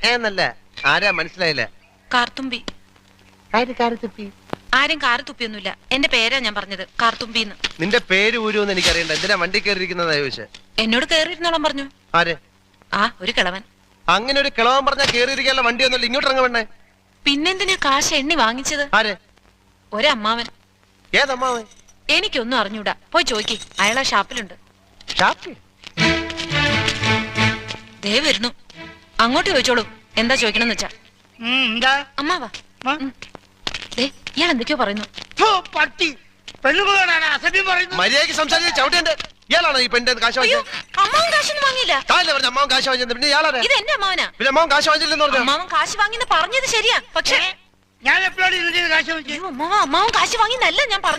എന്നല്ല ആരാ മനസ്സിലായില്ല. കാർത്തുമ്പി. ആരും കാറ് തുപ്പിയൊന്നുമില്ല. എന്റെ പേരാ ഞാൻ പറഞ്ഞത്, കാർത്തുമ്പിന്ന്. നിന്റെ പേര് ഊരുന്ന് എനിക്കറിയണ്ട. എന്തിനാ വണ്ടി കയറിയിരിക്കുന്നതാ ചോദിച്ചേ? എന്നോട് കേറിയിരുന്നോളം പറഞ്ഞു. ആര്? ആ ഒരു കിളവൻ. അങ്ങനെ ഒരു കിളവൻ പറഞ്ഞാ കേറിയിരിക്കാനുള്ള വണ്ടി ഒന്നുമില്ല. ഇങ്ങോട്ട് ഇറങ്ങ വേണ്ടേ? പിന്നെന്തിനാ കാശ് എണ്ണി വാങ്ങിച്ചത്? ആര്? ഒരമ്മാവൻ. ഏതമ്മാവൻ? എനിക്കൊന്നും അറിഞ്ഞൂടാ. പോയി ചോദിക്ക്, അയാളാ ഷാപ്പിലുണ്ട്. ഷാപ്പിൽ? ദേ വരുന്നു. അങ്ങോട്ട് ചോദിച്ചോളൂ എന്താ ചോദിക്കണമെന്ന് വെച്ചാ. അമ്മാവാ. ഇയാൾ എന്തൊക്കെയോ പറയുന്നു. മര്യാദയ്ക്ക് സംസാരിച്ച് ചവിട്ടേണ്ട. ഇയാളാണോ ഈ പെണ്ണിന്റെ കാശ് വാങ്ങിയത്? അമ്മാവൻ കാശൊന്നും വാങ്ങിയില്ല. പറഞ്ഞു അമ്മാവൻ കാശ് വാങ്ങിച്ചത്. പിന്നെ ഇയാളാ? ഇത് എന്റെ അമ്മാവനാ. പിന്നെ അമ്മാവൻ കാശ് വാങ്ങിച്ചില്ലെന്ന് പറഞ്ഞു. അമ്മാവൻ കാശ് വാങ്ങിന്ന് പറഞ്ഞത് ശരിയാ. പക്ഷേ ഞാൻ എപ്പോഴാണ് കാശ് വാങ്ങിച്ചത്? അമ്മാവൻ കാശ് വാങ്ങിന്നല്ല ഞാൻ പറഞ്ഞു.